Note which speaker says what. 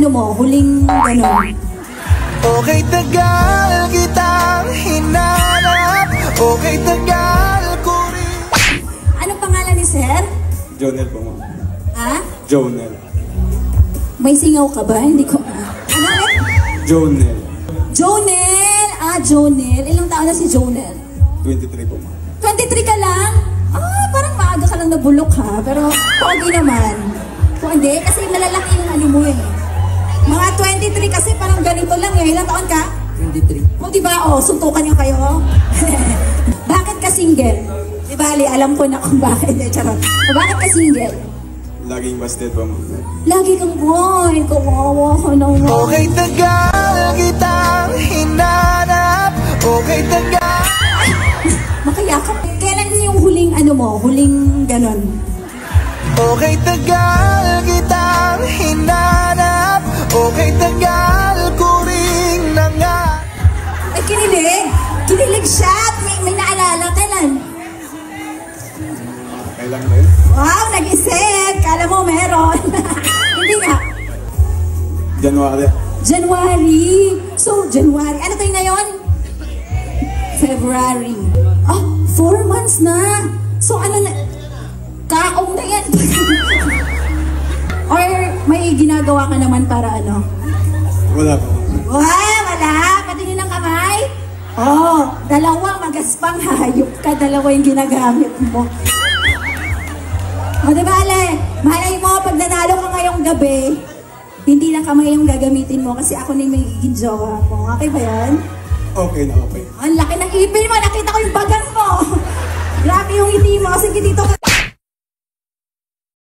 Speaker 1: ano mo, huling gano'n?
Speaker 2: Okay, tagal kitang hinanap. Okay, tagal ko rin.
Speaker 1: Anong pangalan ni Sir?
Speaker 3: Jonel po, ma'am.
Speaker 1: Ha?
Speaker 3: Jonel.
Speaker 1: May singaw ka ba? Hindi ko... Ano ulit?
Speaker 3: Jonel.
Speaker 1: Jonel! Jonel. Ilang taon na si Jonel?
Speaker 3: 23 po, ma'am.
Speaker 1: 23 ka lang? Parang maaga ka lang nabulok ha. Pero pogi naman. Kung hindi, kasi malalaki yung ano mo eh. Mga 23 kasi parang ganito lang eh. Ilang taon ka?
Speaker 2: 23.
Speaker 1: O diba, suntukan niyo kayo. Bakit ka single? Di bali, alam ko na kung bakit. Charot. Bakit ka single?
Speaker 3: Laging busted po, ma'am.
Speaker 1: Lagi kang boy. Kawawa ka naman.
Speaker 2: Okay, tagal kitang hinanap. Okay, tagal.
Speaker 1: Makayakap. Kailan yung huling ano mo? Huling ganon?
Speaker 2: Okay, tagal kitang hinanap. Okay, tagal ko rin na nga.
Speaker 1: Ay, kinilig. Kinilig siya. May naalala. Kailan?
Speaker 3: Kailan ba yun?
Speaker 1: Wow, nag-isip. Kala mo meron. Hindi nga.
Speaker 3: January.
Speaker 1: January. So, January. Ano tayo ngayon? February. 4 months na. So, ano na? Kaong na yan. Or may ginagawa ka naman para ano?
Speaker 3: Wala po.
Speaker 1: Wala. Patingin ng kamay. Dalawa magaspang hayop ka. Dalawa yung ginagamit mo. Diba, Ale? Malay mo, pag nanalo ka ngayong gabi, hindi na kamay yung gagamitin mo kasi ako na yung magiging jowa mo. Okay ba yan?
Speaker 3: Okay na, okay.
Speaker 1: Ang laki ng ipin mo. Nakita ko yung bagan mo. Grabe yung hindi mo. Sige, dito ka.